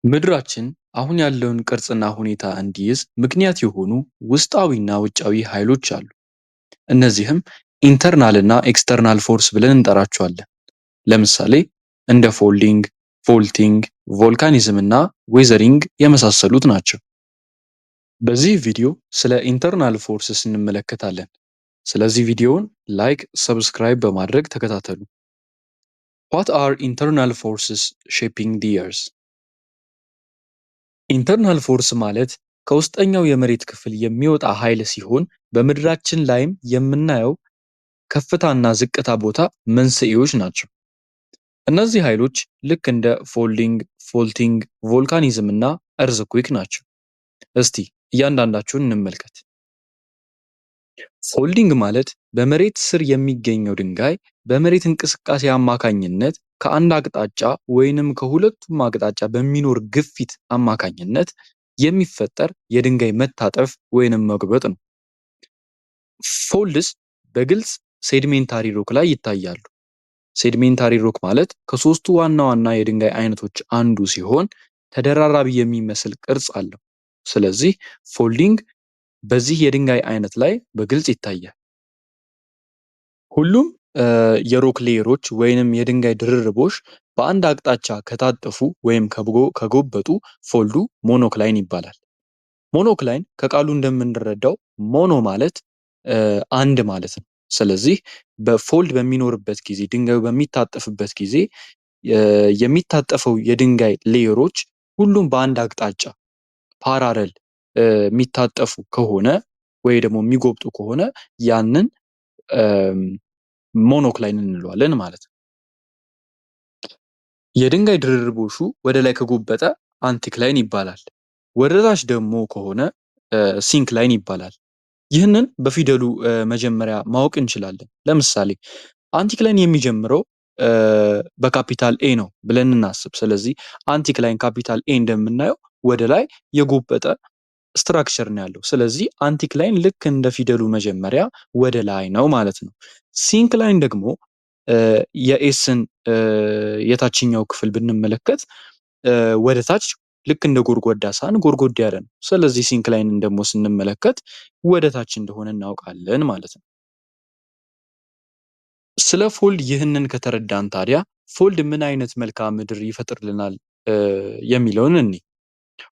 ምድራችን አሁን ያለውን ቅርጽና ሁኔታ እንዲይዝ ምክንያት የሆኑ ውስጣዊና ውጫዊ ኃይሎች አሉ። እነዚህም ኢንተርናል እና ኤክስተርናል ፎርስ ብለን እንጠራቸዋለን። ለምሳሌ እንደ ፎልዲንግ፣ ፎልቲንግ፣ ቮልካኒዝም እና ዌዘሪንግ የመሳሰሉት ናቸው። በዚህ ቪዲዮ ስለ ኢንተርናል ፎርስስ እንመለከታለን። ስለዚህ ቪዲዮውን ላይክ፣ ሰብስክራይብ በማድረግ ተከታተሉ። ዋት አር ኢንተርናል ፎርስስ ሼፒንግ ዲ እርዝ? ኢንተርናል ፎርስ ማለት ከውስጠኛው የመሬት ክፍል የሚወጣ ኃይል ሲሆን በምድራችን ላይም የምናየው ከፍታና ዝቅታ ቦታ መንስኤዎች ናቸው። እነዚህ ኃይሎች ልክ እንደ ፎልዲንግ፣ ፎልቲንግ፣ ቮልካኒዝም እና እርዝኩዊክ ናቸው። እስቲ እያንዳንዳቸውን እንመልከት። ፎልዲንግ ማለት በመሬት ስር የሚገኘው ድንጋይ በመሬት እንቅስቃሴ አማካኝነት ከአንድ አቅጣጫ ወይንም ከሁለቱም አቅጣጫ በሚኖር ግፊት አማካኝነት የሚፈጠር የድንጋይ መታጠፍ ወይንም መጉበጥ ነው። ፎልድስ በግልጽ ሴዲሜንታሪ ሮክ ላይ ይታያሉ። ሴዲሜንታሪ ሮክ ማለት ከሶስቱ ዋና ዋና የድንጋይ አይነቶች አንዱ ሲሆን ተደራራቢ የሚመስል ቅርጽ አለው። ስለዚህ ፎልዲንግ በዚህ የድንጋይ አይነት ላይ በግልጽ ይታያል። ሁሉም የሮክ ሌየሮች ወይንም የድንጋይ ድርርቦች በአንድ አቅጣጫ ከታጠፉ ወይም ከጎበጡ ፎልዱ ሞኖክላይን ይባላል። ሞኖክላይን ከቃሉ እንደምንረዳው ሞኖ ማለት አንድ ማለት ነው። ስለዚህ በፎልድ በሚኖርበት ጊዜ ድንጋዩ በሚታጠፍበት ጊዜ የሚታጠፈው የድንጋይ ሌየሮች ሁሉም በአንድ አቅጣጫ ፓራረል የሚታጠፉ ከሆነ ወይ ደግሞ የሚጎብጡ ከሆነ ያንን ሞኖክላይን እንለዋለን ማለት ነው። የድንጋይ ድርርቦሹ ወደ ላይ ከጎበጠ አንቲክላይን ይባላል። ወደ ታች ደግሞ ከሆነ ሲንክላይን ይባላል። ይህንን በፊደሉ መጀመሪያ ማወቅ እንችላለን። ለምሳሌ አንቲክላይን የሚጀምረው በካፒታል ኤ ነው ብለን እናስብ። ስለዚህ አንቲክላይን ካፒታል ኤ እንደምናየው ወደ ላይ የጎበጠ ስትራክቸር ነው ያለው። ስለዚህ አንቲክላይን ልክ እንደ ፊደሉ መጀመሪያ ወደ ላይ ነው ማለት ነው። ሲንክላይን ደግሞ የኤስን የታችኛው ክፍል ብንመለከት ወደ ታች ልክ እንደ ጎድጓዳ ሳህን ጎድጎድ ያለ ነው። ስለዚህ ሲንክላይንን ደግሞ ስንመለከት ወደ ታች እንደሆነ እናውቃለን ማለት ነው። ስለ ፎልድ ይህንን ከተረዳን ታዲያ ፎልድ ምን አይነት መልክዓ ምድር ይፈጥርልናል የሚለውን እኔ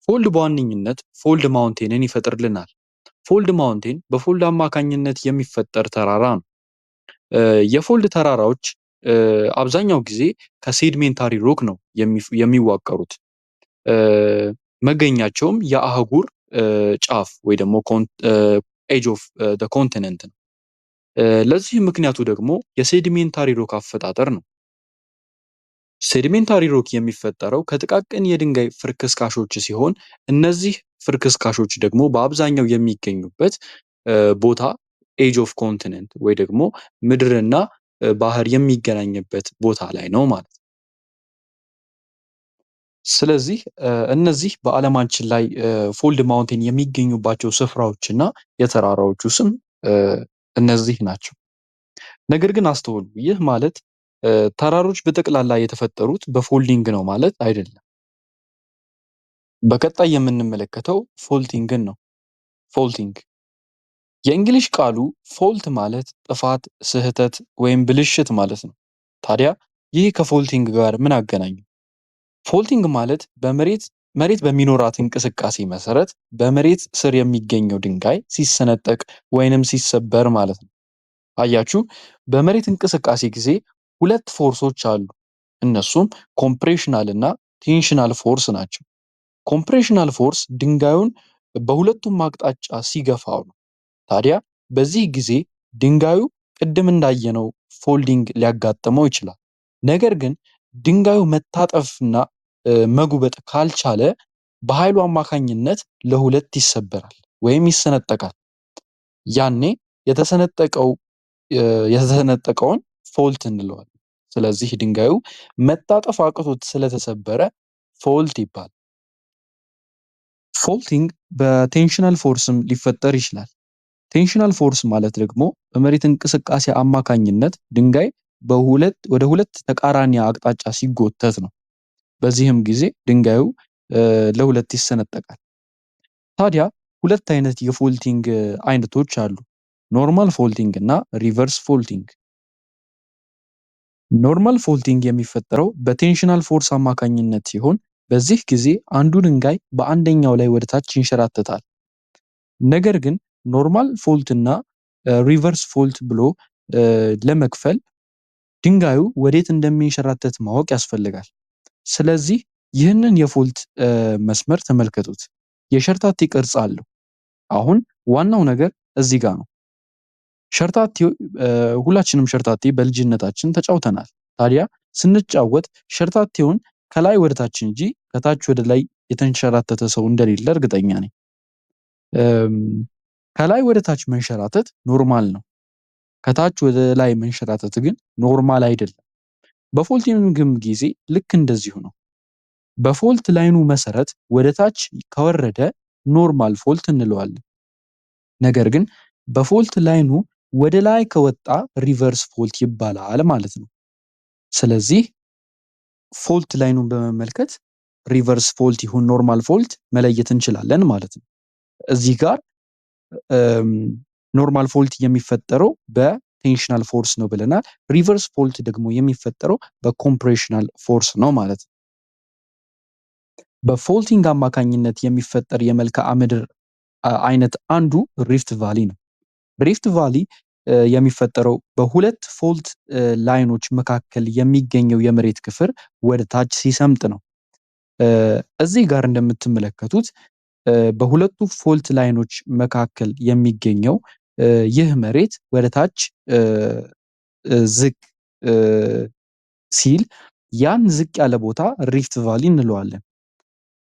ፎልድ በዋነኝነት ፎልድ ማውንቴንን ይፈጥርልናል። ፎልድ ማውንቴን በፎልድ አማካኝነት የሚፈጠር ተራራ ነው። የፎልድ ተራራዎች አብዛኛው ጊዜ ከሴድሜንታሪ ሮክ ነው የሚዋቀሩት። መገኛቸውም የአህጉር ጫፍ ወይ ደግሞ ኤጅ ኦፍ ኮንቲነንት ነው። ለዚህ ምክንያቱ ደግሞ የሴዲሜንታሪ ሮክ አፈጣጠር ነው። ሴዲሜንታሪ ሮክ የሚፈጠረው ከጥቃቅን የድንጋይ ፍርክስካሾች ሲሆን እነዚህ ፍርክስካሾች ደግሞ በአብዛኛው የሚገኙበት ቦታ ኤጅ ኦፍ ኮንቲነንት ወይ ደግሞ ምድርና ባህር የሚገናኝበት ቦታ ላይ ነው ማለት ነው። ስለዚህ እነዚህ በዓለማችን ላይ ፎልድ ማውንቴን የሚገኙባቸው ስፍራዎች እና የተራራዎቹ ስም እነዚህ ናቸው። ነገር ግን አስተውሉ፣ ይህ ማለት ተራሮች በጠቅላላ የተፈጠሩት በፎልዲንግ ነው ማለት አይደለም። በቀጣይ የምንመለከተው ፎልቲንግን ነው። ፎልቲንግ የእንግሊሽ ቃሉ ፎልት ማለት ጥፋት፣ ስህተት ወይም ብልሽት ማለት ነው። ታዲያ ይህ ከፎልቲንግ ጋር ምን አገናኘው? ፎልቲንግ ማለት መሬት በሚኖራት እንቅስቃሴ መሰረት በመሬት ስር የሚገኘው ድንጋይ ሲሰነጠቅ ወይንም ሲሰበር ማለት ነው። አያችሁ፣ በመሬት እንቅስቃሴ ጊዜ ሁለት ፎርሶች አሉ። እነሱም ኮምፕሬሽናል እና ቴንሽናል ፎርስ ናቸው። ኮምፕሬሽናል ፎርስ ድንጋዩን በሁለቱም አቅጣጫ ሲገፋው ነው። ታዲያ በዚህ ጊዜ ድንጋዩ ቅድም እንዳየነው ፎልዲንግ ሊያጋጥመው ይችላል። ነገር ግን ድንጋዩ መታጠፍና መጉበጥ ካልቻለ በኃይሉ አማካኝነት ለሁለት ይሰበራል ወይም ይሰነጠቃል። ያኔ የተሰነጠቀውን ፎልት እንለዋለን። ስለዚህ ድንጋዩ መታጠፍ አቅቶት ስለተሰበረ ፎልት ይባላል። ፎልቲንግ በቴንሽናል ፎርስም ሊፈጠር ይችላል። ቴንሽናል ፎርስ ማለት ደግሞ በመሬት እንቅስቃሴ አማካኝነት ድንጋይ ወደ ሁለት ተቃራኒ አቅጣጫ ሲጎተት ነው። በዚህም ጊዜ ድንጋዩ ለሁለት ይሰነጠቃል። ታዲያ ሁለት አይነት የፎልቲንግ አይነቶች አሉ። ኖርማል ፎልቲንግ እና ሪቨርስ ፎልቲንግ። ኖርማል ፎልቲንግ የሚፈጠረው በቴንሽናል ፎርስ አማካኝነት ሲሆን በዚህ ጊዜ አንዱ ድንጋይ በአንደኛው ላይ ወደታች ይንሸራተታል። ነገር ግን ኖርማል ፎልት እና ሪቨርስ ፎልት ብሎ ለመክፈል ድንጋዩ ወዴት እንደሚንሸራተት ማወቅ ያስፈልጋል። ስለዚህ ይህንን የፎልት መስመር ተመልከቱት። የሸርታቴ ቅርጽ አለው። አሁን ዋናው ነገር እዚህ ጋር ነው። ሸርታቴ ሁላችንም ሸርታቴ በልጅነታችን ተጫውተናል። ታዲያ ስንጫወት ሸርታቴውን ከላይ ወደ ታች እንጂ ከታች ወደ ላይ የተንሸራተተ ሰው እንደሌለ እርግጠኛ ነኝ። ከላይ ወደ ታች መንሸራተት ኖርማል ነው። ከታች ወደ ላይ መንሸራተት ግን ኖርማል አይደለም። በፎልቲንግም ጊዜ ልክ እንደዚሁ ነው። በፎልት ላይኑ መሰረት ወደ ታች ከወረደ ኖርማል ፎልት እንለዋለን። ነገር ግን በፎልት ላይኑ ወደ ላይ ከወጣ ሪቨርስ ፎልት ይባላል ማለት ነው። ስለዚህ ፎልት ላይኑን በመመልከት ሪቨርስ ፎልት ይሁን ኖርማል ፎልት መለየት እንችላለን ማለት ነው። እዚህ ጋር ኖርማል ፎልት የሚፈጠረው በቴንሽናል ፎርስ ነው ብለናል። ሪቨርስ ፎልት ደግሞ የሚፈጠረው በኮምፕሬሽናል ፎርስ ነው ማለት ነው። በፎልቲንግ አማካኝነት የሚፈጠር የመልክዓ ምድር አይነት አንዱ ሪፍት ቫሊ ነው። ሪፍት ቫሊ የሚፈጠረው በሁለት ፎልት ላይኖች መካከል የሚገኘው የመሬት ክፍል ወደ ታች ሲሰምጥ ነው። እዚህ ጋር እንደምትመለከቱት በሁለቱ ፎልት ላይኖች መካከል የሚገኘው ይህ መሬት ወደ ታች ዝቅ ሲል ያን ዝቅ ያለ ቦታ ሪፍት ቫሊ እንለዋለን።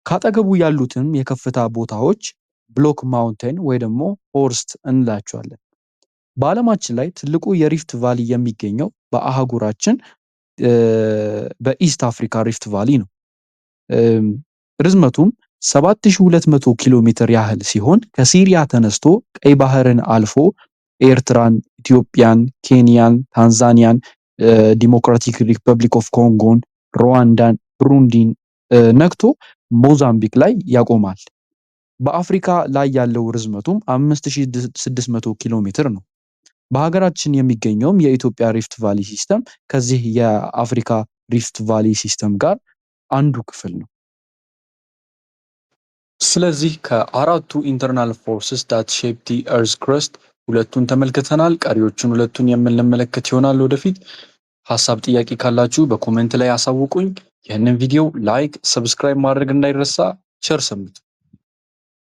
ካጠገቡ ያሉትም የከፍታ ቦታዎች ብሎክ ማውንቴን ወይ ደግሞ ሆርስት እንላቸዋለን። በዓለማችን ላይ ትልቁ የሪፍት ቫሊ የሚገኘው በአህጉራችን በኢስት አፍሪካ ሪፍት ቫሊ ነው። ርዝመቱም 7200 ኪሎ ሜትር ያህል ሲሆን ከሲሪያ ተነስቶ ቀይ ባህርን አልፎ ኤርትራን፣ ኢትዮጵያን፣ ኬንያን፣ ታንዛኒያን፣ ዲሞክራቲክ ሪፐብሊክ ኦፍ ኮንጎን፣ ሩዋንዳን፣ ብሩንዲን ነክቶ ሞዛምቢክ ላይ ያቆማል። በአፍሪካ ላይ ያለው ርዝመቱም 5600 ኪሎ ሜትር ነው። በሀገራችን የሚገኘውም የኢትዮጵያ ሪፍት ቫሊ ሲስተም ከዚህ የአፍሪካ ሪፍት ቫሊ ሲስተም ጋር አንዱ ክፍል ነው። ስለዚህ ከአራቱ ኢንተርናል ፎርስስ ዳት ሼፕ ዲ ኤርዝ ክረስት ሁለቱን ተመልክተናል። ቀሪዎቹን ሁለቱን የምንመለከት ይሆናል ወደፊት። ሀሳብ ጥያቄ ካላችሁ በኮሜንት ላይ አሳውቁኝ። ይህንን ቪዲዮ ላይክ፣ ሰብስክራይብ ማድረግ እንዳይረሳ። ቸር ሰንብቱ።